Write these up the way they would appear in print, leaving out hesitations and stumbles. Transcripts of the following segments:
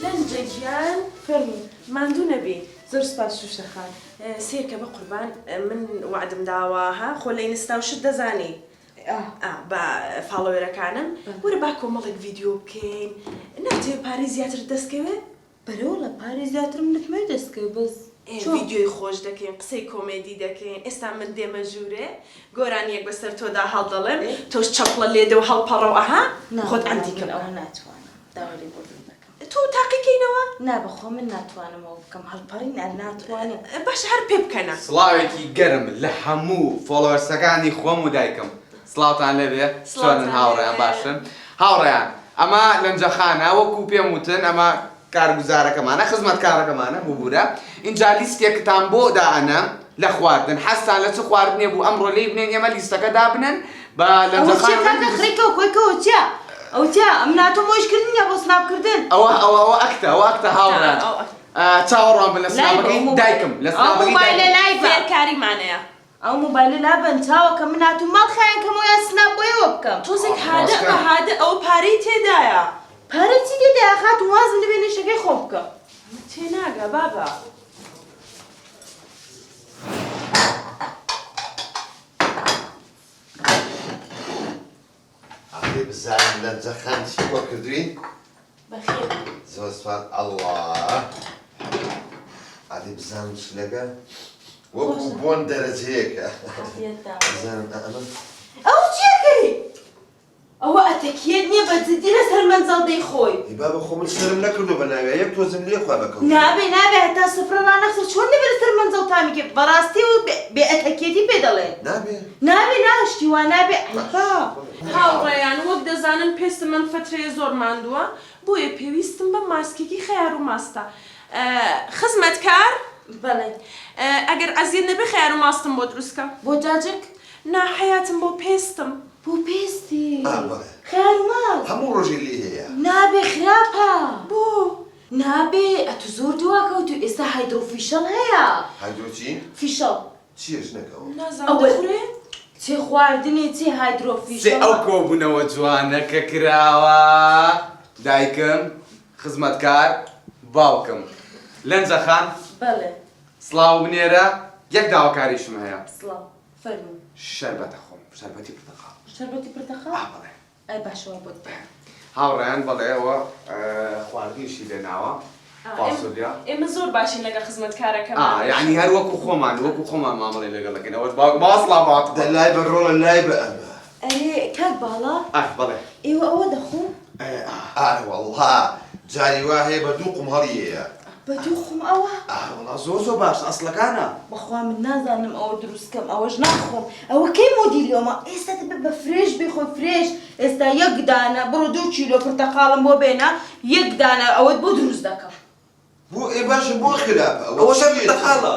لەنجەگیان فەرموو ماندوو نەبێ زۆر سپاس شوشەخان سێرکە بە قوربان من وعدم داواها خۆ لە ئینستا و شت دەزانی بە فاڵۆوەرەکانم وەرە با کۆمەڵێک ڤیدیۆ بکەین ناتوێ پارەی زیاتر دەستکەوێت بەرەوە لە پارەی زیاترم نتمەوێت دەستکەوێت بەس ڤیدیۆی خۆش دەکەین قسەی کۆمێدی دەکەین ئێستا من دێمە ژوورێ گۆرانیەک بەسەر تۆدا هەڵ دەڵێم تۆش چەپڵە لێدە و هەڵپەڕەوە ئەها خۆت ئەندیکە ئەوە ناتوانم داوای بۆ دەکەم تۆ تاقیکەینەوە نابەخۆ من ناتوانم ئەوە بکەم هەڵپەڕین ناتوانم باش هەر پێ بکەنە سڵاوێکی گەرم لە هەموو فۆلۆوەرسەکانی خۆم و دایکم سڵاوتان لەبێ چۆنن هاوڕێیان باشن هاوڕێیان ئەمە لەنجەخانە وەکو پێم وتن ئەمە کارگوزارەکەمانە خزمەتکارەکەمانە ببوورە اینجا لیستێکتان بۆ دائەنە لە خواردن حەستان لە چ خواردنێ بوو ئەمڕۆ لێی بنێن ئێمە لیستەکە دابنن بە لەنجەخانە خڕێکەوە کۆیکەوە چیا ئەو چیا ئەم ناتۆ مۆشکردن یا بۆ سناپکردن ئەوە ئەکتە هاوڕێن چاوەڕوان بن لە سناپەکەی دایکم لە مۆبایلە لای فێرکاریمانەیە ئەو مۆبایلە لابن چاوە کە من هاتوو ماڵ خایەن کەمەوە یان سناپ بۆیەوە بکەم تۆزێک هادە بە هادە ئەو پارەی تێدایە پارە چی دێدای خات وازم لەبێ نێشەکەی خۆ بکە تێناگە بابا عادی بزانم لەنجەخان چی بۆ کردوین؟ بەخێر زۆر سوپاس ئەڵڵا عادی بزانم چ لەگە وەکو بۆن دەرەجەیەکە بزانم ئەمە ئەو چیەکەی ئەوە ئەتەکیێت نییە بە جددی لەسەر مەنزەڵدەی خۆی با بەخۆ من سرم نەکردو بە ناوێ یەک تۆزم لێ خوا بەکەوت نابێ هەتا سفرە نانەخسر چۆن لەبێ لەسەر مەنزەڵ تامیکێ بەڕاستی و بێ ئەتەکیێتی پێ دەڵێن نابێ ناشتی وا نابێ هاوڕێیان وەک دەزانن پێستم من فترەیە زۆر ماندووە بۆیە پێویستم بە ماسکێکی خەیار و ماستە خزمەتکار بەڵێ ئەگەر ئەزیێت نەبێ خەیار و ماستم بۆ دروستکە بۆ جاجک نا حەیاتم بۆ پێستم بۆ پێستی خەیار و ماست هەموو ڕۆژی لێ هەیە نابێ خراپە بۆ نابێ ئەتو زۆر دواکەوتو ئێستا هایدرۆفیشەڵ هەیە هایدرۆچی؟ فیشەڵ چیش نەکەوە؟ نازانم دەخورێ چێ خواردنێ چێ هایدرۆفیشەڵ ئەو کۆبوونەوە جوانە کە کراوە دایکم خزمەتکار باوکم لەنجەخان بەڵێ سڵاو بنێرە یەک داواکاریشم هەیە سڵاو فەرموو شەربەتە خۆم شەربەتی پرتەقال شەربەتی پرتەقال بەڵێ ئەی باشەوە بۆت بێن هاوڕێیان بەڵێ ئەوە خواردنیشی لێناوە فاسۆلیا ئێمە زۆر باشین لەگە خزمەتکارەکەم یعنی هەر وەکو خۆمان مامەڵێ لەگەڵەکەن ئەوەش باسڵاوات دەلای بەڕۆڵە لای بە ئەمە ئەرێ کاک باڵا بەڵێ ئێوە ئەوە دەخۆن وەڵڵا جاری وا هەیە بە دوو قومهەڵیەیە بە دوو خۆم ئەوە وەڵا زۆر باش ئەسڵەکانە بەخوا من نازانم ئەوە دروستکەم ئەوەش ناخۆم ئەوە کەی مۆدیلیۆمە ئێستا دەبێت بە فرێش بخۆی فرێش ئێستا یەک دانە بڕۆ 2 کیلۆ پرتەقاڵم بۆ بێنە یەک دانە ئەوەت بۆ دروست دەکەم بۆ ئێ باشە بۆ خراپە ئەوە شەر پرتەقاڵە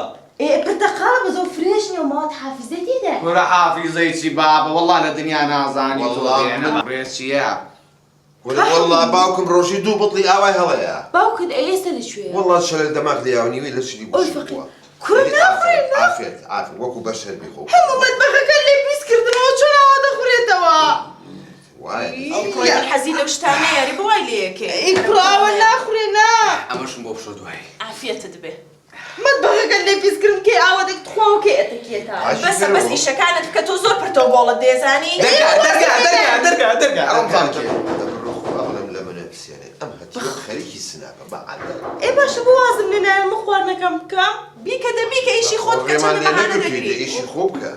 پرتەقاڵە بە زۆر فرێش نیە ماوەت حافزەتی دە وەرە حافیزەی چی بابە وەڵا لە دنیا نازانی ڕێز چییە وەڵڵا باوکم ڕۆژی 2 بڵی ئاوای هەڵەیە باوکت ئێستا لەکوێیە وەڵڵا شەلە دەماغ لیاونیوی لە شلی ئۆی فەقیر کوڕم ناخورێت ئافێت وەکو بەشەر بیخۆ هەموو مەتبەخەکە لێ پیسکردنەوە چۆن ئەوە دەخورێتەوە کوڕی حەزی لەو شتانە یاری بۆ وای لێیەکێ ئەی کوڕاوە ناخورێ نا ئەمەشم بۆ بشۆ دوایی ئافێتت بێ مەتبەخەکە لێ پیسکردن کێ ئاوە دەکتخواوە کێ ئەتەکێتە بەس ئیشەکانت بکە تۆ زۆر پرتەوە بۆڵت دێزانی دەرگا ئەڵم لە منە پسێنێت ئەم هەتی خەریکی سناپە بەعادە ئێ باشە بۆ وازم لێنایە مە خواردنەکەم بکەم بیکە دەبیکە ئیشی خۆت بکە چەند بەهانە دەگری ئیشی خۆ بکە